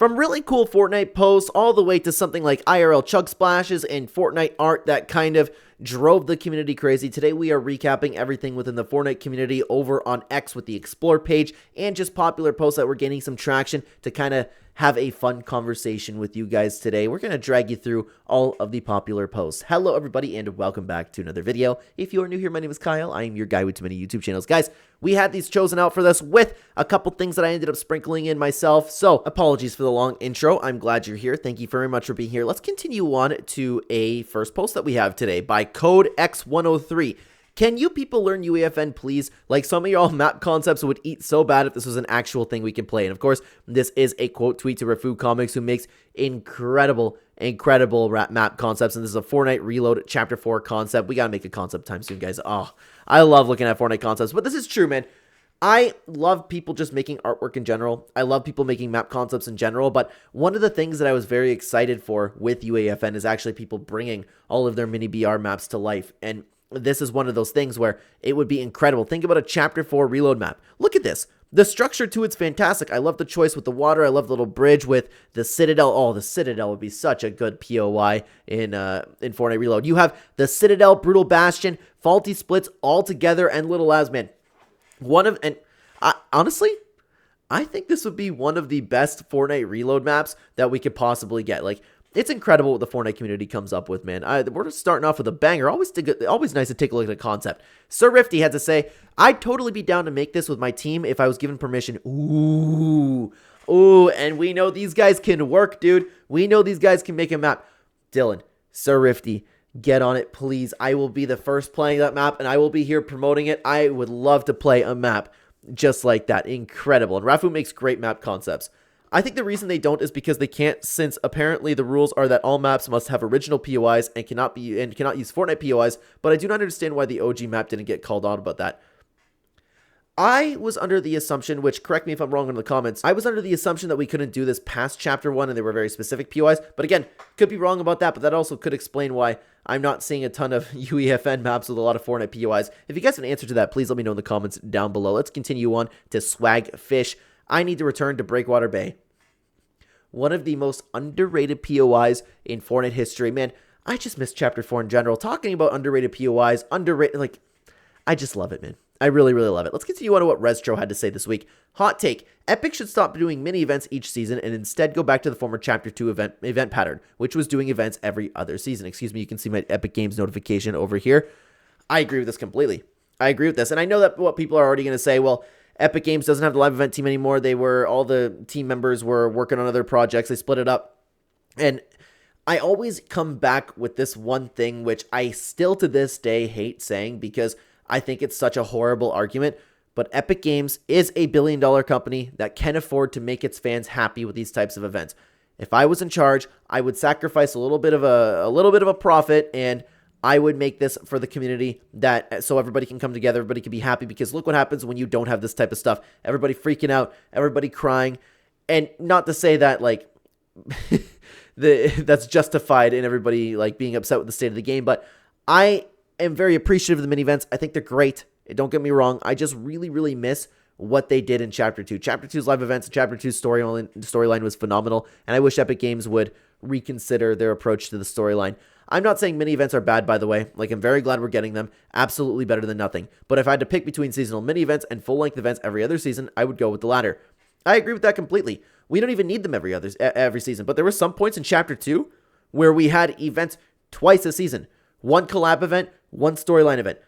From really cool Fortnite posts all the way to something like IRL Chug splashes and Fortnite art that kind of drove the community crazy, today we are recapping everything within the Fortnite community over on X with the Explore page and just popular posts that were gaining some traction to kind of have a fun conversation with you guys today. We're going to drag you through all of the popular posts. Hello everybody and welcome back to another video. If you are new here, my name is Kyle. I am your guy with too many YouTube channels. Guys, we had these chosen out for this with a couple things that I ended up sprinkling in myself. So apologies for the long intro. I'm glad you're here. Thank you very much for being here. Let's continue on to a first post that we have today by Code X103. Can you people learn UEFN, please? Like, some of y'all map concepts would eat so bad if this was an actual thing we could play. And of course, this is a quote tweet to Rafu Comics, who makes incredible map concepts. And this is a Fortnite Reload Chapter 4 concept. We gotta make a concept time soon, guys. Oh, I love looking at Fortnite concepts. But this is true, man. I love people just making artwork in general. I love people making map concepts in general, but one of the things that I was very excited for with UAFN is actually people bringing all of their mini BR maps to life. And this is one of those things where it would be incredible. Think about a Chapter 4 reload map. Look at this. The structure to it's fantastic. I love the choice with the water. I love the little bridge with the Citadel. Oh, the Citadel would be such a good POI in Fortnite Reload. You have the Citadel, Brutal Bastion, Faulty Splits all together, and Little Labs, man. Honestly, I think this would be one of the best Fortnite Reload maps that we could possibly get. Like, it's incredible what the Fortnite community comes up with, man. We're just starting off with a banger. Always nice to take a look at the concept. Sir Rifty had to say, I'd totally be down to make this with my team if I was given permission. Ooh, and we know these guys can work, dude. We know these guys can make a map. Dylan, Sir Rifty, get on it, please. I will be the first playing that map, and I will be here promoting it. I would love to play a map just like that. Incredible. And Rafu makes great map concepts. I think the reason they don't is because they can't, since apparently the rules are that all maps must have original POIs and cannot use Fortnite POIs, but I do not understand why the OG map didn't get called out about that. I was under the assumption, which, correct me if I'm wrong in the comments, I was under the assumption that we couldn't do this past Chapter 1 and they were very specific POIs, but again, could be wrong about that, but that also could explain why I'm not seeing a ton of UEFN maps with a lot of Fortnite POIs. If you guys have an answer to that, please let me know in the comments down below. Let's continue on to Swag Fish. I need to return to Breakwater Bay. One of the most underrated POIs in Fortnite history. Man, I just miss Chapter 4 in general. Talking about underrated POIs, I just love it, man. I really love it. Let's continue on to what Restro had to say this week. Hot take. Epic should stop doing mini events each season and instead go back to the former Chapter 2 event pattern, which was doing events every other season. Excuse me, you can see my Epic Games notification over here. I agree with this completely. I agree with this. And I know that what people are already going to say, well, Epic Games doesn't have the live event team anymore. All the team members were working on other projects. They split it up. And I always come back with this one thing, which I still to this day hate saying because I think it's such a horrible argument. But Epic Games is a billion-dollar company that can afford to make its fans happy with these types of events. If I was in charge, I would sacrifice a little bit of a profit, and I would make this for the community so everybody can come together, everybody can be happy, because look what happens when you don't have this type of stuff. Everybody freaking out, everybody crying, and not to say that, like, that's justified in everybody, like, being upset with the state of the game, but I am very appreciative of the mini events. I think they're great. Don't get me wrong. I just really miss what they did in Chapter 2. Chapter 2's live events and Chapter 2's storyline was phenomenal, and I wish Epic Games would reconsider their approach to the storyline. I'm not saying mini events are bad, by the way. Like, I'm very glad we're getting them. Absolutely better than nothing. But if I had to pick between seasonal mini events and full-length events every other season, I would go with the latter. I agree with that completely. We don't even need them every season. But there were some points in Chapter 2 where we had events twice a season. One collab event, one storyline event.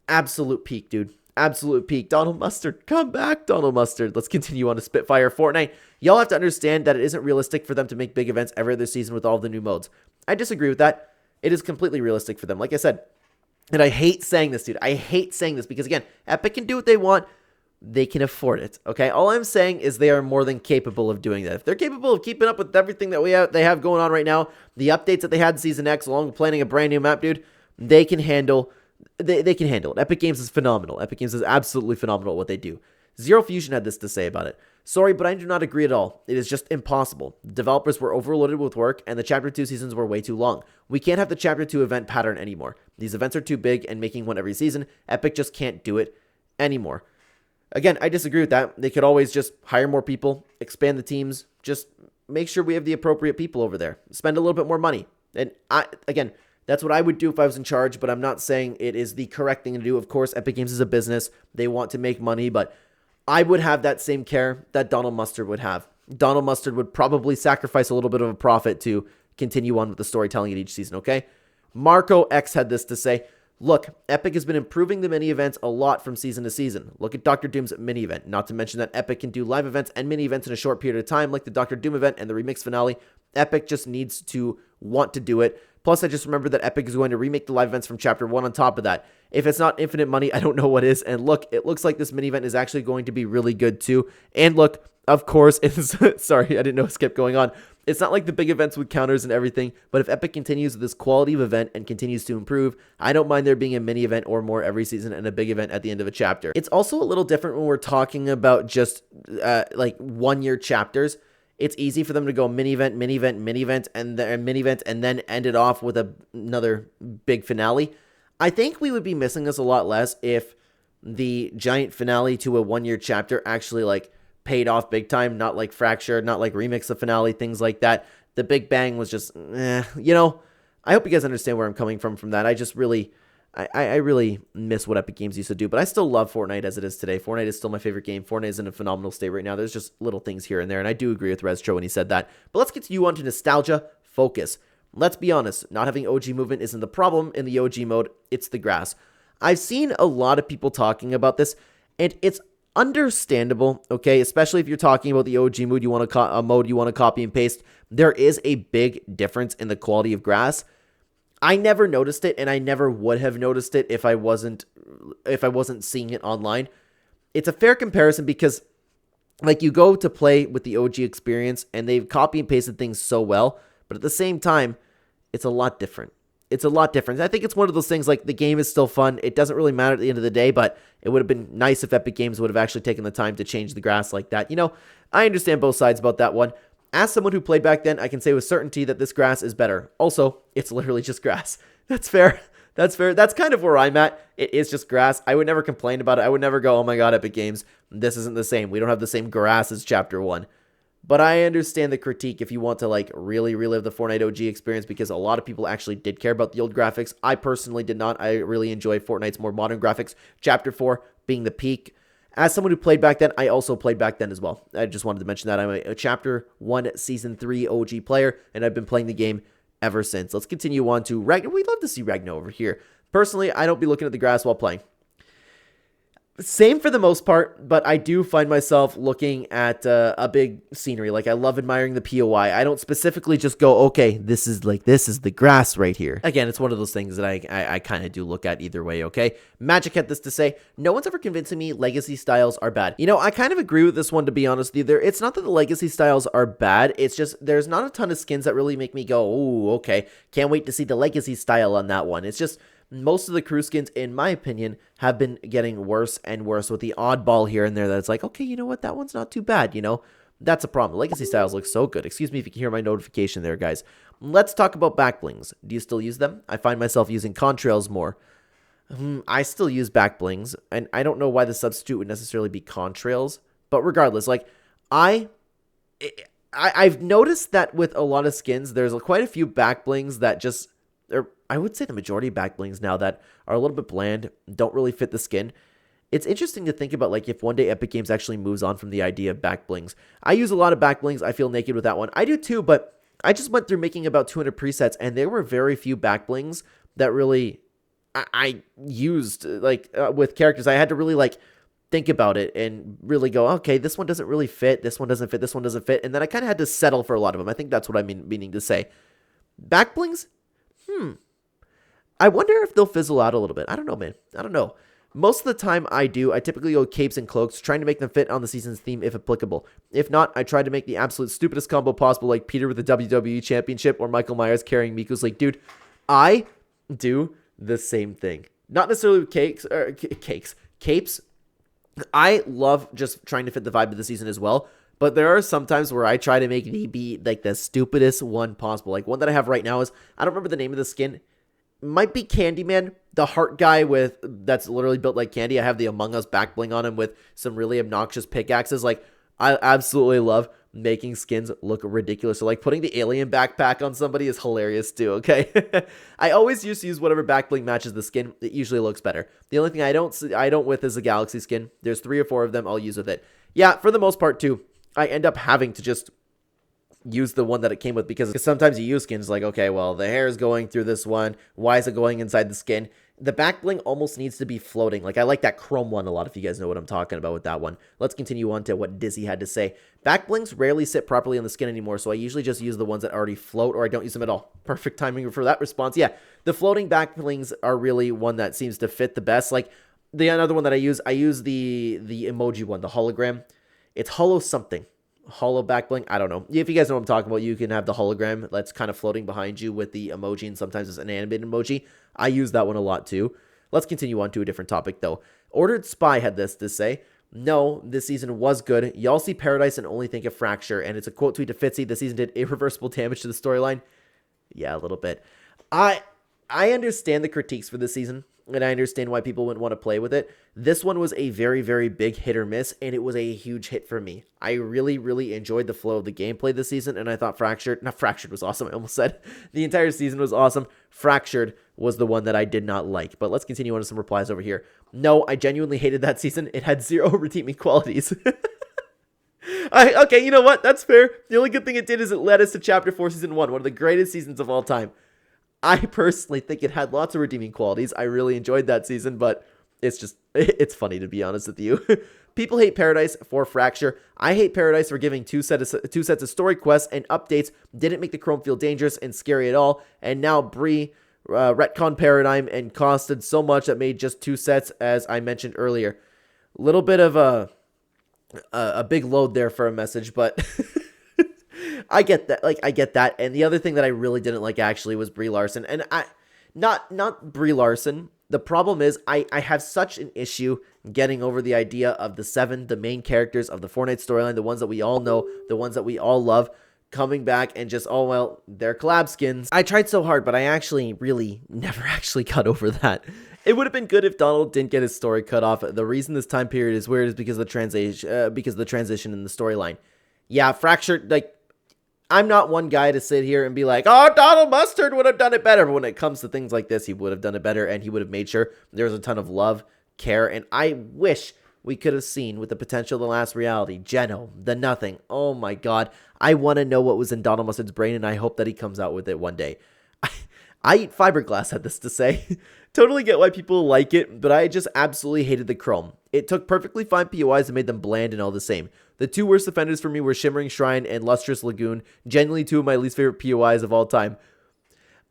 Absolute peak, dude. Absolute peak. Donald Mustard, come back, Donald Mustard. Let's continue on to Spitfire Fortnite. Y'all have to understand that it isn't realistic for them to make big events every other season with all the new modes. I disagree with that. It is completely realistic for them, like I said. And I hate saying this, dude. I hate saying this because, again, Epic can do what they want. They can afford it, okay? All I'm saying is they are more than capable of doing that. If they're capable of keeping up with everything that they have going on right now, the updates that they had in Season X, along with planning a brand new map, dude, they can handle They can handle it. Epic Games is phenomenal. Epic Games is absolutely phenomenal at what they do. Zero Fusion had this to say about it. Sorry, but I do not agree at all. It is just impossible. The developers were overloaded with work, and the Chapter 2 seasons were way too long. We can't have the Chapter 2 event pattern anymore. These events are too big, and making one every season, Epic just can't do it anymore. Again, I disagree with that. They could always just hire more people, expand the teams, just make sure we have the appropriate people over there. Spend a little bit more money. And again, that's what I would do if I was in charge, but I'm not saying it is the correct thing to do. Of course, Epic Games is a business. They want to make money, but I would have that same care that Donald Mustard would have. Donald Mustard would probably sacrifice a little bit of a profit to continue on with the storytelling at each season, okay? Marco X had this to say, look, Epic has been improving the mini events a lot from season to season. Look at Dr. Doom's mini event. Not to mention that Epic can do live events and mini events in a short period of time, like the Dr. Doom event and the remix finale. Epic just needs to want to do it. Plus, I just remembered that Epic is going to remake the live events from Chapter 1 on top of that. If it's not infinite money, I don't know what is. And look, it looks like this mini event is actually going to be really good too. And look, of course, it's sorry, I didn't know it kept going on. It's not like the big events with counters and everything, but if Epic continues with this quality of event and continues to improve, I don't mind there being a mini event or more every season and a big event at the end of a chapter. It's also a little different when we're talking about just like 1 year chapters. It's easy for them to go mini event, mini event, mini event, and then mini event, and then end it off with another big finale. I think we would be missing this a lot less if the giant finale to a 1 year chapter actually like paid off big time, not like Fractured, not like Remix the finale, things like that. The Big Bang was just, you know, I hope you guys understand where I'm coming from that. I just really, I really miss what Epic Games used to do, but I still love Fortnite as it is today. Fortnite is still my favorite game. Fortnite is in a phenomenal state right now. There's just little things here and there, and I do agree with Reztro when he said that. But let's continue on to nostalgia focus. Let's be honest, not having OG movement isn't the problem in the OG mode, it's the grass. I've seen a lot of people talking about this, and it's understandable, okay, especially if you're talking about the OG mode you want to copy and paste. There is a big difference in the quality of grass. I never noticed it, and I never would have noticed it if I wasn't seeing it online. It's a fair comparison because like you go to play with the OG experience and they've copy and pasted things so well, but at the same time, it's a lot different. It's a lot different. I think it's one of those things like the game is still fun. It doesn't really matter at the end of the day, but it would have been nice if Epic Games would have actually taken the time to change the grass like that. You know, I understand both sides about that one. As someone who played back then, I can say with certainty that this grass is better. Also, it's literally just grass. That's fair. That's fair. That's kind of where I'm at. It is just grass. I would never complain about it. I would never go, oh my god, Epic Games, this isn't the same. We don't have the same grass as Chapter 1. But I understand the critique if you want to like really relive the Fortnite OG experience because a lot of people actually did care about the old graphics. I personally did not. I really enjoy Fortnite's more modern graphics. Chapter 4 being the peak. As someone who played back then, I also played back then as well. I just wanted to mention that I'm a Chapter 1 Season 3 OG player, and I've been playing the game ever since. Let's continue on to Ragnar. We'd love to see Ragnar over here. Personally, I don't be looking at the grass while playing. Same for the most part, but I do find myself looking at a big scenery. Like, I love admiring the POI. I don't specifically just go, okay, this is the grass right here. Again, it's one of those things that I kind of do look at either way, okay? Magic had this to say, no one's ever convincing me legacy styles are bad. You know, I kind of agree with this one, to be honest with you. It's not that the legacy styles are bad. It's just there's not a ton of skins that really make me go, oh, okay, can't wait to see the legacy style on that one. It's just most of the crew skins, in my opinion, have been getting worse and worse with the oddball here and there that it's like, okay, you know what, that one's not too bad, you know? That's a problem. The legacy styles look so good. Excuse me if you can hear my notification there, guys. Let's talk about back blings. Do you still use them? I find myself using contrails more. I still use back blings, and I don't know why the substitute would necessarily be contrails, but regardless, like, I've noticed that with a lot of skins, there's quite a few back blings that just, I would say the majority of back blings now that are a little bit bland, don't really fit the skin. It's interesting to think about, like, if one day Epic Games actually moves on from the idea of back blings. I use a lot of back blings. I feel naked with that one. I do too, but I just went through making about 200 presets, and there were very few back blings that really I used, like, with characters. I had to really, like, think about it and really go, okay, this one doesn't really fit, this one doesn't fit, this one doesn't fit, and then I kind of had to settle for a lot of them. I think that's what I'm meaning to say. Back blings? I wonder if they'll fizzle out a little bit. I don't know, man. I don't know. Most of the time I typically go capes and cloaks, trying to make them fit on the season's theme if applicable. If not, I try to make the absolute stupidest combo possible, like Peter with the WWE Championship or Michael Myers carrying Miku's. Like, dude, I do the same thing. Not necessarily with capes. I love just trying to fit the vibe of the season as well. But there are some times where I try to make the be like the stupidest one possible. Like one that I have right now is, I don't remember the name of the skin. Might be Candyman, the heart guy that's literally built like candy. I have the Among Us back bling on him with some really obnoxious pickaxes. Like, I absolutely love making skins look ridiculous. So like putting the alien backpack on somebody is hilarious too, okay? I always used to use whatever back bling matches the skin. It usually looks better. The only thing I don't with is a galaxy skin. There's 3 or 4 of them I'll use with it. Yeah, for the most part too, I end up having to just use the one that it came with, because sometimes you use skins like, okay, well, the hair is going through this one. Why is it going inside the skin? The back bling almost needs to be floating. Like, I like that chrome one a lot, if you guys know what I'm talking about with that one. Let's continue on to what Dizzy had to say. Back blings rarely sit properly on the skin anymore, so I usually just use the ones that already float, or I don't use them at all. Perfect timing for that response. Yeah, the floating back blings are really one that seems to fit the best. Like, another one that I use the emoji one, the hologram. It's holo something. Hollow back bling, I don't know. If you guys know what I'm talking about, you can have the hologram that's kind of floating behind you with the emoji, and sometimes it's an animated emoji. I use that one a lot too. Let's continue on to a different topic though. Ordered Spy had this to say: no, this season was good. Y'all see Paradise and only think of Fracture. And it's a quote tweet to Fitzy: the season did irreversible damage to the storyline. Yeah, a little bit. I understand the critiques for this season, and I understand why people wouldn't want to play with it. This one was a very, very big hit or miss, and it was a huge hit for me. I really, really enjoyed the flow of the gameplay this season, and I thought Fractured was awesome. I almost said the entire season was awesome. Fractured was the one that I did not like. But let's continue on to some replies over here. No, I genuinely hated that season. It had 0 redeeming qualities. Okay, you know what? That's fair. The only good thing it did is it led us to Chapter 4, Season 1, one of the greatest seasons of all time. I personally think it had lots of redeeming qualities. I really enjoyed that season, but it's funny, to be honest with you. People hate Paradise for Fracture. I hate Paradise for giving two sets of story quests and updates. Didn't make the Chrome feel dangerous and scary at all. And now Bree retcon Paradigm and costed so much that made just 2 sets, as I mentioned earlier. A little bit of a big load there for a message, but I get that. I get that. And the other thing that I really didn't like actually was Brie Larson. And not Brie Larson. The problem is I have such an issue getting over the idea of the 7, the main characters of the Fortnite storyline, the ones that we all know, the ones that we all love, coming back and just, oh, well, they're collab skins. I tried so hard, but I actually really never actually got over that. It would have been good if Donald didn't get his story cut off. The reason this time period is weird is because of the transition in the storyline. Yeah, Fractured, like, I'm not one guy to sit here and be like, oh, Donald Mustard would have done it better. But when it comes to things like this, he would have done it better, and he would have made sure there was a ton of love, care, and I wish we could have seen, with the potential of The Last Reality, Geno, the Nothing. Oh my god. I want to know what was in Donald Mustard's brain, and I hope that he comes out with it one day. I eat fiberglass, had this to say. Totally get why people like it, but I just absolutely hated the Chrome. It took perfectly fine POIs and made them bland and all the same. The 2 worst offenders for me were Shimmering Shrine and Lustrous Lagoon, genuinely 2 of my least favorite POIs of all time.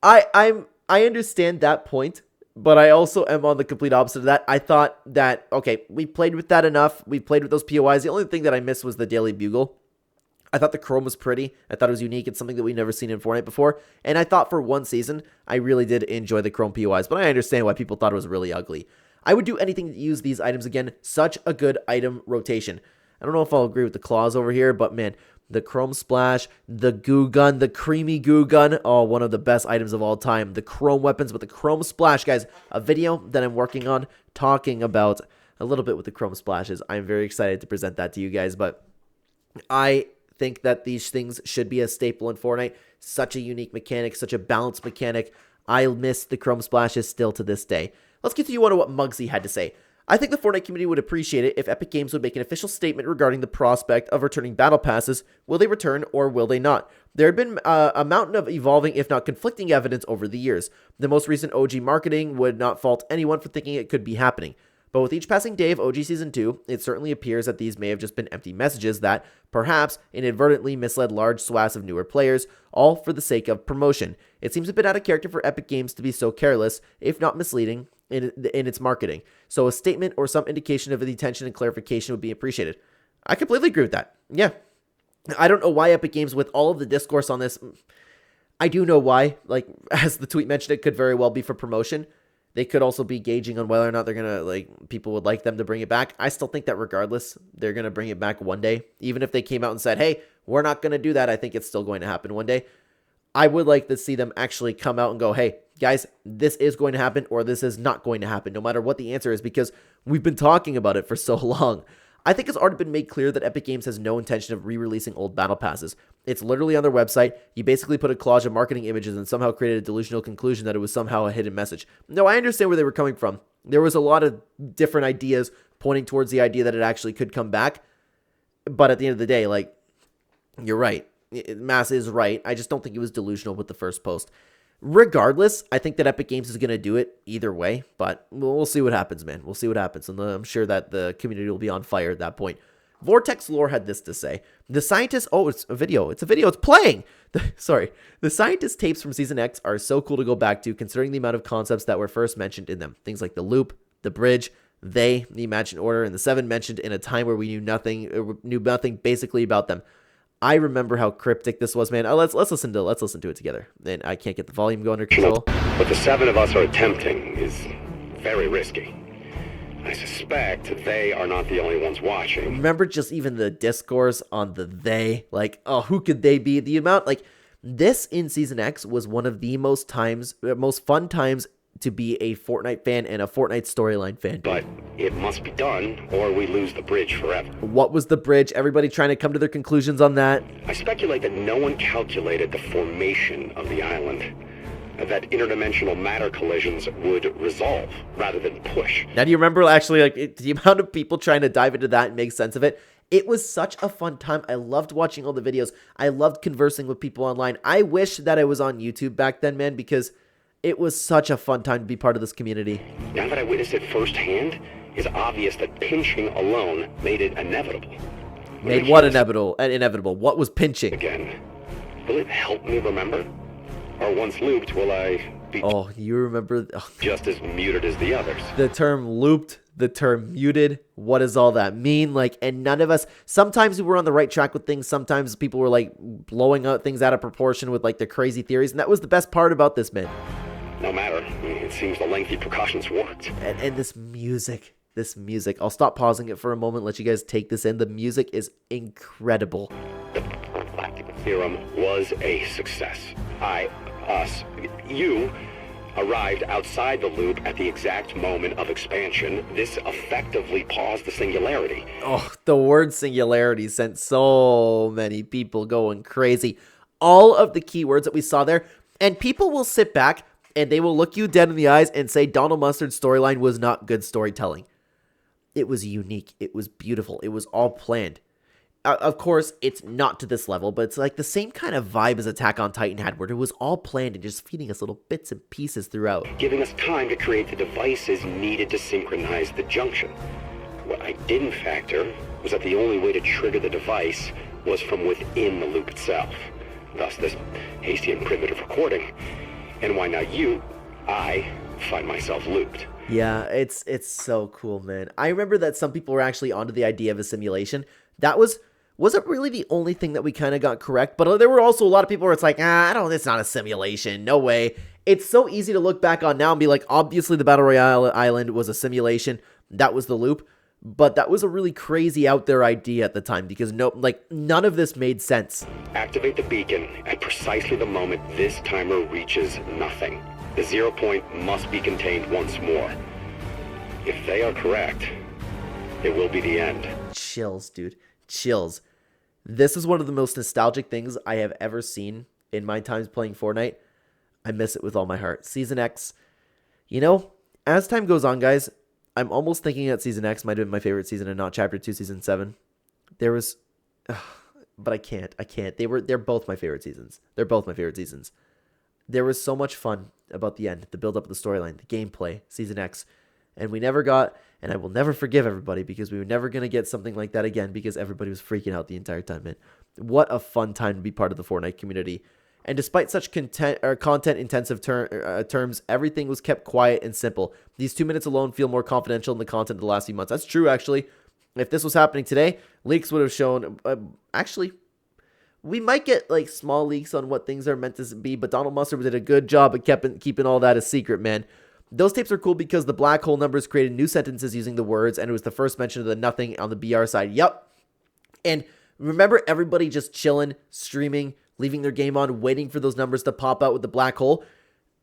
I understand that point, but I also am on the complete opposite of that. I thought that, okay, we played with that enough. We played with those POIs. The only thing that I missed was the Daily Bugle. I thought the Chrome was pretty. I thought it was unique. It's something that we've never seen in Fortnite before. And I thought for one season, I really did enjoy the Chrome POIs, but I understand why people thought it was really ugly. I would do anything to use these items again. Such a good item rotation. I don't know if I'll agree with the claws over here, but man, the Chrome Splash, the Goo Gun, the Creamy Goo Gun, oh, one of the best items of all time. The Chrome weapons with the Chrome Splash, guys, a video that I'm working on talking about a little bit with the Chrome Splashes. I'm very excited to present that to you guys, but I think that these things should be a staple in Fortnite. Such a unique mechanic, such a balanced mechanic. I miss the Chrome Splashes still to this day. Let's continue on to what Muggsy had to say. I think the Fortnite community would appreciate it if Epic Games would make an official statement regarding the prospect of returning battle passes. Will they return or will they not? There had been a mountain of evolving, if not conflicting, evidence over the years. The most recent OG marketing would not fault anyone for thinking it could be happening. But with each passing day of OG Season 2, it certainly appears that these may have just been empty messages that, perhaps, inadvertently misled large swaths of newer players, all for the sake of promotion. It seems a bit out of character for Epic Games to be so careless, if not misleading, in its marketing. So a statement or some indication of the intention and clarification would be appreciated. I completely agree with that. Yeah. I don't know why Epic Games, with all of the discourse on this, I do know why. Like, as the tweet mentioned, it could very well be for promotion. They could also be gauging on whether or not they're going to, like, people would like them to bring it back. I still think that regardless, they're going to bring it back one day. Even if they came out and said, hey, we're not going to do that, I think it's still going to happen one day. I would like to see them actually come out and go, hey, guys, this is going to happen or this is not going to happen, no matter what the answer is, because we've been talking about it for so long. I think it's already been made clear that Epic Games has no intention of re-releasing old battle passes. It's literally on their website. You basically put a collage of marketing images and somehow created a delusional conclusion that it was somehow a hidden message. No, I understand where they were coming from. There was a lot of different ideas pointing towards the idea that it actually could come back. But at the end of the day, like, you're right. Mass is right. I just don't think it was delusional with the first post. Regardless, I think that Epic Games is going to do it either way, but we'll see what happens, man. We'll see what happens, and I'm sure that the community will be on fire at that point. Vortex Lore had this to say. The scientists... Oh, it's a video. It's playing! Sorry. The scientist tapes from Season X are so cool to go back to, considering the amount of concepts that were first mentioned in them. Things like the loop, the bridge, the imagined order, and the 7 mentioned in a time where we knew nothing basically about them. I remember how cryptic this was, man. Let's listen to it together. And I can't get the volume going under control. What the 7 of us are attempting is very risky. I suspect they are not the only ones watching. Remember just even the discourse on the they? Like, oh, who could they be? The amount, like, this in Season X was one of the most fun times to be a Fortnite fan and a Fortnite storyline fan. But it must be done, or we lose the bridge forever. What was the bridge? Everybody trying to come to their conclusions on that. I speculate that no one calculated the formation of the island, that interdimensional matter collisions would resolve rather than push. Now, do you remember actually like the amount of people trying to dive into that and make sense of it? It was such a fun time. I loved watching all the videos. I loved conversing with people online. I wish that I was on YouTube back then, man, because it was such a fun time to be part of this community. Now that I witnessed it firsthand, it's obvious that pinching alone made it inevitable. Made what inevitable? What was pinching? Again, will it help me remember? Or once looped, will I be you remember? just as muted as the others? The term looped, the term muted, what does all that mean? Like, and none of us, sometimes we were on the right track with things, sometimes people were like blowing out things out of proportion with like their crazy theories, and that was the best part about this, man. No matter. It seems the lengthy precautions worked. And this music. I'll stop pausing it for a moment, let you guys take this in. The music is incredible. The galactic theorem was a success. You arrived outside the loop at the exact moment of expansion. This effectively paused the singularity. Oh, the word singularity sent so many people going crazy. All of the keywords that we saw there, and people will sit back and they will look you dead in the eyes and say Donald Mustard's storyline was not good storytelling. It was unique. It was beautiful. It was all planned. Of course, it's not to this level, but it's like the same kind of vibe as Attack on Titan had, where it was all planned and just feeding us little bits and pieces throughout. Giving us time to create the devices needed to synchronize the junction. What I didn't factor was that the only way to trigger the device was from within the loop itself. Thus this hasty and primitive recording. And why now I find myself looped. Yeah, it's so cool, man. I remember that some people were actually onto the idea of a simulation. That wasn't really the only thing that we kind of got correct, but there were also a lot of people where it's like, it's not a simulation, no way. It's so easy to look back on now and be like, obviously the Battle Royale Island was a simulation, that was the loop, but that was a really crazy out there idea at the time, because none of this made sense. Activate the beacon at precisely the moment this timer reaches nothing. The 0 point must be contained once more. If they are correct, it will be the end. Chills, dude. Chills. This is one of the most nostalgic things I have ever seen in my times playing Fortnite. I miss it with all my heart. Season X. You know, as time goes on, guys, I'm almost thinking that Season X might have been my favorite season and not Chapter 2, Season 7. There was... but I can't. They're both my favorite seasons. There was so much fun about the end, the build-up of the storyline, the gameplay, Season X. And we never got, and I will never forgive everybody because we were never going to get something like that again because everybody was freaking out the entire time, man. What a fun time to be part of the Fortnite community. And despite such content-intensive terms, everything was kept quiet and simple. These 2 minutes alone feel more confidential than the content of the last few months. That's true, actually. If this was happening today, leaks would have shown... actually, we might get like small leaks on what things are meant to be, but Donald Mustard did a good job at keeping all that a secret, man. Those tapes are cool because the black hole numbers created new sentences using the words, and it was the first mention of the nothing on the BR side. Yep. And remember everybody just chilling, streaming, leaving their game on, waiting for those numbers to pop out with the black hole?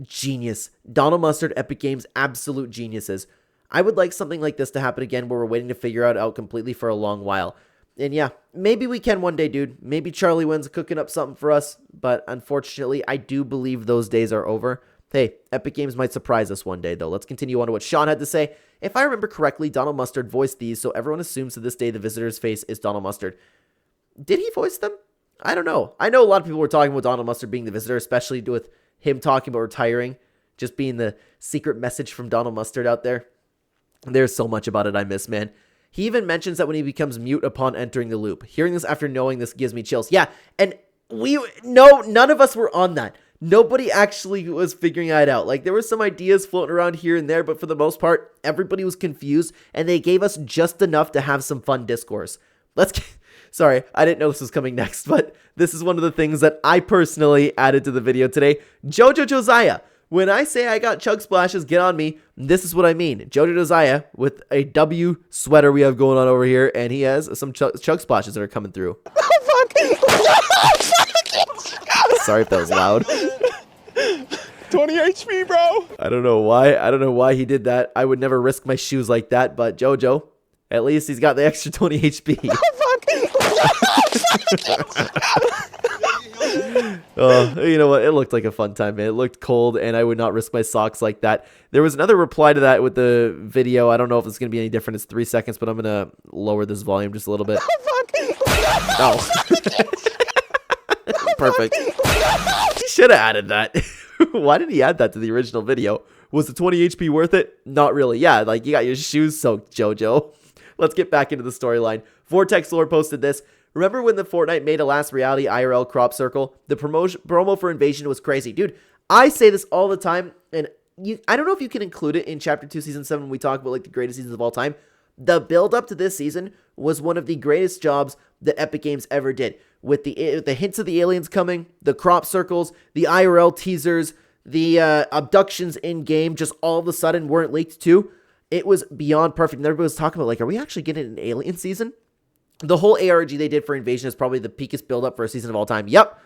Genius. Donald Mustard, Epic Games, absolute geniuses. I would like something like this to happen again where we're waiting to figure it out completely for a long while. And yeah, maybe we can one day, dude. Maybe Charlie Wynn's cooking up something for us, but unfortunately, I do believe those days are over. Hey, Epic Games might surprise us one day, though. Let's continue on to what Sean had to say. If I remember correctly, Donald Mustard voiced these, so everyone assumes to this day the visitor's face is Donald Mustard. Did he voice them? I don't know. I know a lot of people were talking about Donald Mustard being the visitor, especially with him talking about retiring, just being the secret message from Donald Mustard out there. There's so much about it I miss, man. He even mentions that when he becomes mute upon entering the loop. Hearing this after knowing this gives me chills. Yeah, and none of us were on that. Nobody actually was figuring it out. Like, there were some ideas floating around here and there, but for the most part, everybody was confused, and they gave us just enough to have some fun discourse. Sorry, I didn't know this was coming next, but this is one of the things that I personally added to the video today. Jojo Josiah. When I say I got Chug splashes, get on me. This is what I mean. Jojo Josiah with a W sweater we have going on over here, and he has some Chug splashes that are coming through. Sorry if that was loud. 20 HP, bro. I don't know why. I don't know why he did that. I would never risk my shoes like that, but Jojo, at least he's got the extra 20 HP. Oh, you know what? It looked like a fun time, man. It looked cold, and I would not risk my socks like that. There was another reply to that with the video. I don't know if it's going to be any different. It's 3 seconds, but I'm going to lower this volume just a little bit. Oh. Perfect. He should have added that. Why did he add that to the original video? Was the 20 HP worth it? Not really. Yeah, like, you got your shoes soaked, Jojo. Let's get back into the storyline. Vortex Lore posted this. Remember when the Fortnite made a last reality IRL crop circle? The promo for Invasion was crazy. Dude, I say this all the time, and I don't know if you can include it in Chapter 2, Season 7 when we talk about like the greatest seasons of all time. The build-up to this season was one of the greatest jobs that Epic Games ever did. With the hints of the aliens coming, the crop circles, the IRL teasers, the abductions in-game just all of a sudden weren't leaked too. It was beyond perfect. And everybody was talking about, like, are we actually getting an alien season? The whole ARG they did for Invasion is probably the peakest build-up for a season of all time. Yep,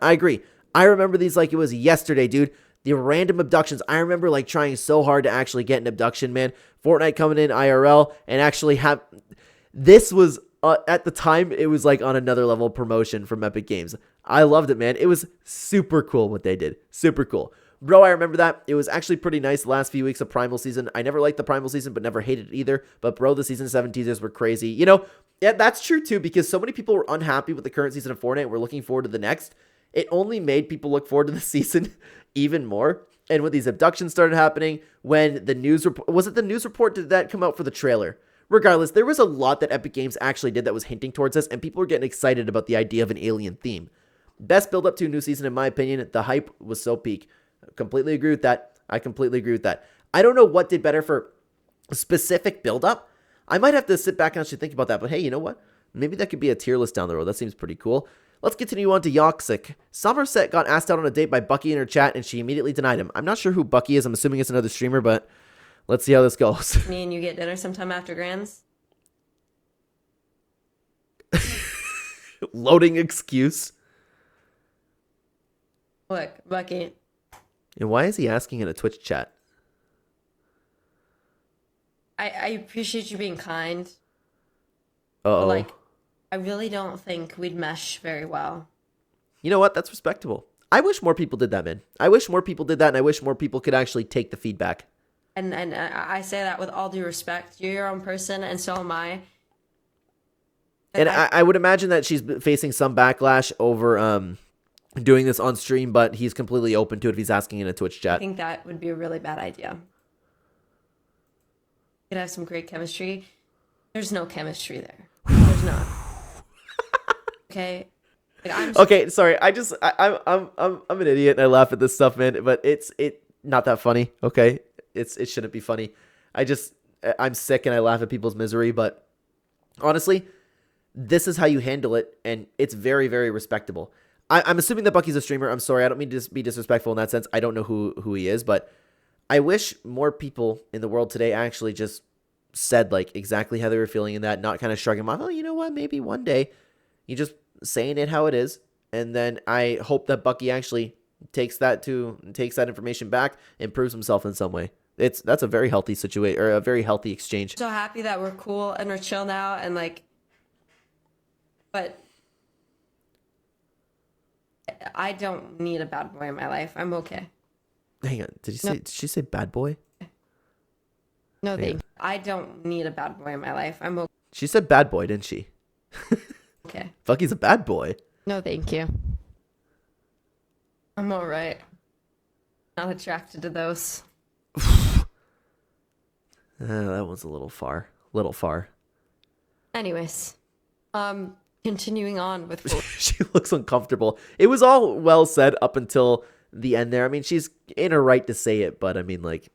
I agree. I remember these like it was yesterday, dude. The random abductions. I remember, like, trying so hard to actually get an abduction, man. Fortnite coming in IRL and actually have... This was... at the time, it was like on another level promotion from Epic Games. I loved it, man. It was super cool what they did. Super cool. Bro, I remember that. It was actually pretty nice the last few weeks of Primal Season. I never liked the Primal Season, but never hated it either. But bro, the Season 7 teasers were crazy. You know, yeah, that's true too, because so many people were unhappy with the current season of Fortnite. We're looking forward to the next. It only made people look forward to the season even more. And when these abductions started happening, when the news report... Was it the news report? Did that come out for the trailer? Regardless, there was a lot that Epic Games actually did that was hinting towards this, and people were getting excited about the idea of an alien theme. Best build up to a new season, in my opinion. The hype was so peak. Completely agree with that. I completely agree with that. I don't know what did better for specific build up. I might have to sit back and actually think about that, but hey, you know what? Maybe that could be a tier list down the road. That seems pretty cool. Let's continue on to Yoxic. Somerset got asked out on a date by Bucky in her chat, and she immediately denied him. I'm not sure who Bucky is. I'm assuming it's another streamer, but... Let's see how this goes. Me and you get dinner sometime after Grands? Loading excuse. Look, Bucky. And why is he asking in a Twitch chat? I appreciate you being kind. Uh-oh. But, like, I really don't think we'd mesh very well. You know what? That's respectable. I wish more people did that, man. I wish more people did that, and I wish more people could actually take the feedback. And I say that with all due respect. You're your own person, and so am I. And I would imagine that she's facing some backlash over doing this on stream, but he's completely open to it if he's asking in a Twitch chat. I think that would be a really bad idea. You could have some great chemistry. There's no chemistry there. There's not. Okay. Like, okay, sorry. I'm an idiot and I laugh at this stuff, man. But it's not that funny. Okay. It shouldn't be funny. I'm sick and I laugh at people's misery, but honestly, this is how you handle it, and it's very, very respectable. I'm assuming that Bucky's a streamer. I'm sorry, I don't mean to be disrespectful in that sense. I don't know who he is, but I wish more people in the world today actually just said like exactly how they were feeling in that, not kind of shrugging them off. Oh, you know what? Maybe one day. You just saying it how it is, and then I hope that Bucky actually takes that information back and proves himself in some way. That's a very healthy situation, or a very healthy exchange. So happy that we're cool and we're chill now, and like, but I don't need a bad boy in my life. I'm okay. Hang on, did she say bad boy? No, I don't need a bad boy in my life. I'm okay. She said bad boy, didn't she? Okay. Fucky's a bad boy. No, thank you. I'm all right. Not attracted to those. That one's a little far. Little far. Anyways, continuing on with. She looks uncomfortable. It was all well said up until the end there. I mean, she's in her right to say it, but I mean, like,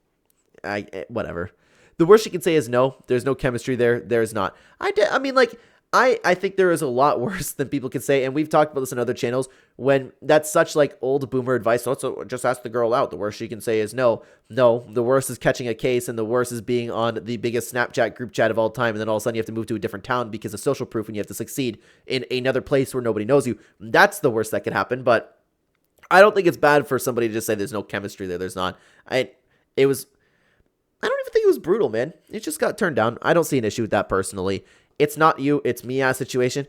whatever. The worst she can say is no. There's no chemistry there. There's not. I mean, like, I think there is a lot worse than people can say, and we've talked about this in other channels, when that's such, like, old boomer advice. So just ask the girl out. The worst she can say is no. No, the worst is catching a case, and the worst is being on the biggest Snapchat group chat of all time, and then all of a sudden you have to move to a different town because of social proof, and you have to succeed in another place where nobody knows you. That's the worst that could happen, but I don't think it's bad for somebody to just say there's no chemistry there. There's not. I don't even think it was brutal, man. It just got turned down. I don't see an issue with that personally. It's not you, it's me ass situation.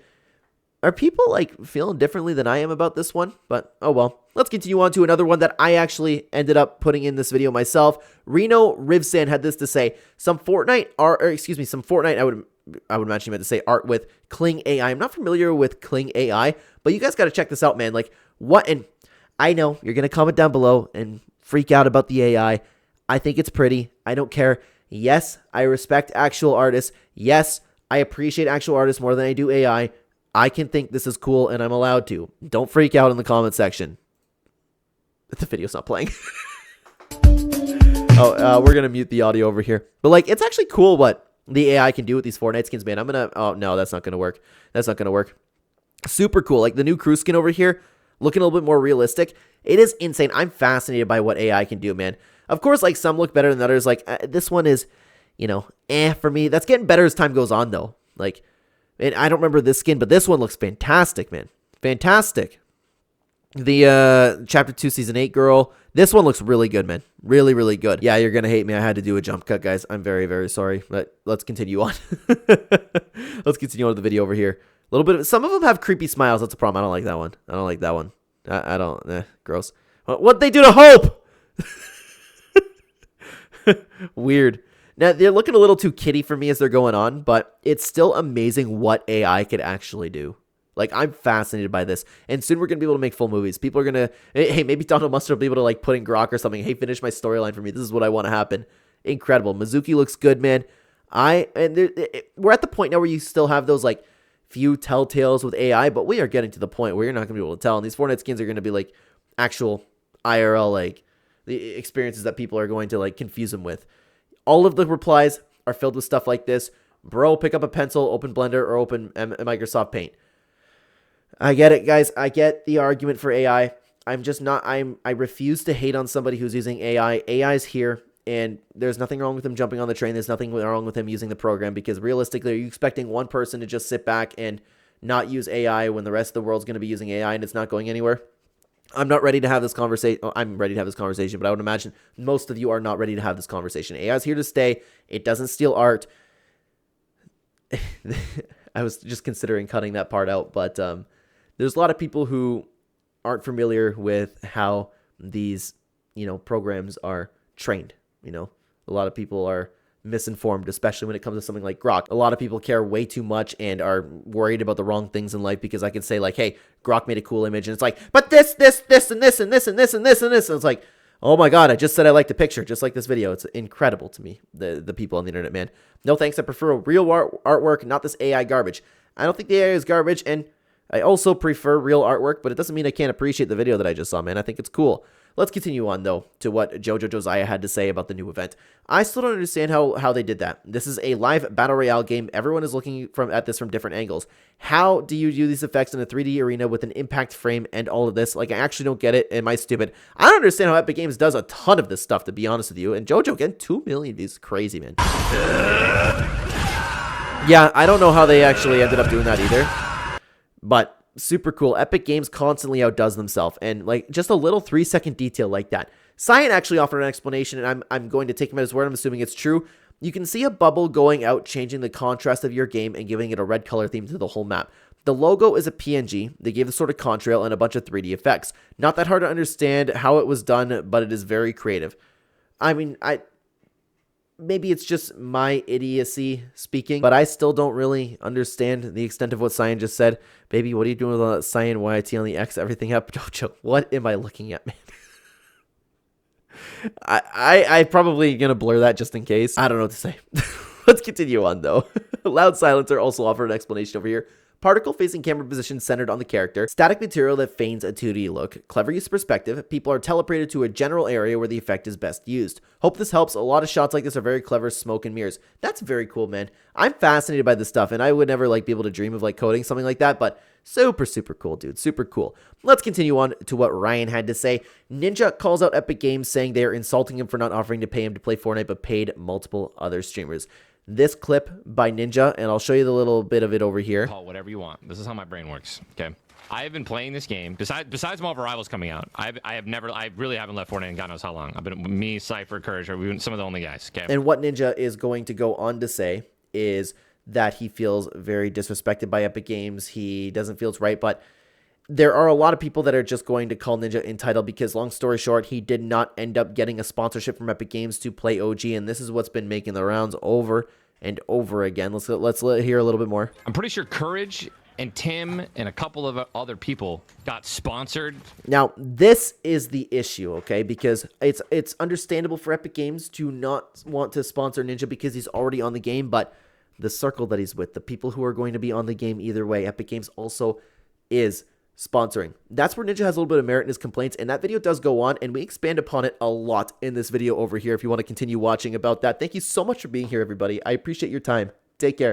Are people, like, feeling differently than I am about this one? But, oh well. Let's continue on to another one that I actually ended up putting in this video myself. Reno Rivsan had this to say. Some Fortnite, I would imagine you meant to say art with Cling AI. I'm not familiar with Cling AI, but you guys got to check this out, man. Like, what? And I know you're going to comment down below and freak out about the AI. I think it's pretty. I don't care. Yes, I respect actual artists. Yes, I appreciate actual artists more than I do AI. I can think this is cool, and I'm allowed to. Don't freak out in the comment section. The video's not playing. We're going to mute the audio over here. But, like, it's actually cool what the AI can do with these Fortnite skins, man. Oh, no, that's not going to work. That's not going to work. Super cool. Like, the new crew skin over here, looking a little bit more realistic. It is insane. I'm fascinated by what AI can do, man. Of course, like, some look better than others. Like, this one is, you know, for me. That's getting better as time goes on, though. Like, and I don't remember this skin, but this one looks fantastic, man. Fantastic. The Chapter 2 Season 8 girl. This one looks really good, man. Really, really good. Yeah, you're going to hate me. I had to do a jump cut, guys. I'm very, very sorry. But let's continue on. Let's continue on with the video over here. A little bit. Some of them have creepy smiles. That's a problem. I don't like that one. I don't like that one. I don't. Gross. What'd they do to Hope? Weird. Now, they're looking a little too kiddie for me as they're going on, but it's still amazing what AI could actually do. Like, I'm fascinated by this. And soon we're going to be able to make full movies. People are going to, hey, maybe Donald Mustard will be able to, like, put in Grok or something. Hey, finish my storyline for me. This is what I want to happen. Incredible. Mizuki looks good, man. We're at the point now where you still have those, like, few telltales with AI, but we are getting to the point where you're not going to be able to tell. And these Fortnite skins are going to be, like, actual IRL, like, the experiences that people are going to, like, confuse them with. All of the replies are filled with stuff like this. Bro, pick up a pencil, open Blender, or open Microsoft Paint. I get it, guys. I get the argument for AI. I'm just not, I refuse to hate on somebody who's using AI. AI is here, and there's nothing wrong with him jumping on the train. There's nothing wrong with him using the program, because realistically, are you expecting one person to just sit back and not use AI when the rest of the world's going to be using AI and it's not going anywhere? I'm not ready to have this conversation. I'm ready to have this conversation, but I would imagine most of you are not ready to have this conversation. AI is here to stay. It doesn't steal art. I was just considering cutting that part out, but there's a lot of people who aren't familiar with how these, programs are trained. A lot of people are misinformed, especially when it comes to something like Grok. A lot of people care way too much and are worried about the wrong things in life, because I can say, like, hey, Grok made a cool image, and it's like, but this, and this, and this, and this, and this, and this, and this. And it's like, oh my God, I just said I liked the picture, just like this video. It's incredible to me, the people on the internet, man. No thanks, I prefer real artwork, not this AI garbage. I don't think the AI is garbage, and I also prefer real artwork, but it doesn't mean I can't appreciate the video that I just saw, man. I think it's cool. Let's continue on, though, to what Jojo Josiah had to say about the new event. I still don't understand how they did that. This is a live Battle Royale game. Everyone is looking at this from different angles. How do you do these effects in a 3D arena with an impact frame and all of this? Like, I actually don't get it. Am I stupid? I don't understand how Epic Games does a ton of this stuff, to be honest with you. And Jojo, again, 2 million views. Crazy, man. Yeah, I don't know how they actually ended up doing that either. But super cool. Epic Games constantly outdoes themselves, and like just a little 3-second detail like that. Cyan actually offered an explanation, and I'm going to take him at his word. I'm assuming it's true. You can see a bubble going out, changing the contrast of your game and giving it a red color theme to the whole map. The logo is a PNG. They gave the sort of contrail and a bunch of 3D effects. Not that hard to understand how it was done, but it is very creative. I mean, maybe it's just my idiocy speaking, but I still don't really understand the extent of what Cyan just said. Baby, what are you doing with all that Cyan YIT on the X, everything up? Dojo, what am I looking at, man? I probably gonna blur that just in case. I don't know what to say. Let's continue on though. Loud Silencer also offered an explanation over here. Particle facing camera position centered on the character. Static material that feigns a 2D look. Clever use of perspective. People are teleported to a general area where the effect is best used. Hope this helps. A lot of shots like this are very clever. Smoke and mirrors. That's very cool, man. I'm fascinated by this stuff, and I would never like be able to dream of like coding something like that, but super cool, dude. Super cool. Let's continue on to what Ryan had to say. Ninja calls out Epic Games, saying they are insulting him for not offering to pay him to play Fortnite, but paid multiple other streamers. This clip by Ninja, and I'll show you the little bit of it over here. Call whatever you want. This is how my brain works. Okay. I have been playing this game besides Marvel Rivals coming out. I really haven't left Fortnite in God knows how long. I've been me, Cypher, Courage, we've been some of the only guys. Okay. And what Ninja is going to go on to say is that he feels very disrespected by Epic Games. He doesn't feel it's right, but there are a lot of people that are just going to call Ninja entitled because, long story short, he did not end up getting a sponsorship from Epic Games to play OG, and this is what's been making the rounds over and over again. Let's hear a little bit more. I'm pretty sure Courage and Tim and a couple of other people got sponsored. Now, this is the issue, okay? Because it's understandable for Epic Games to not want to sponsor Ninja because he's already on the game, but the circle that he's with, the people who are going to be on the game either way, Epic Games also is sponsoring. That's where Ninja has a little bit of merit in his complaints, and that video does go on, and we expand upon it a lot in this video over here if you want to continue watching about that. Thank you so much for being here, everybody. I appreciate your time. Take care.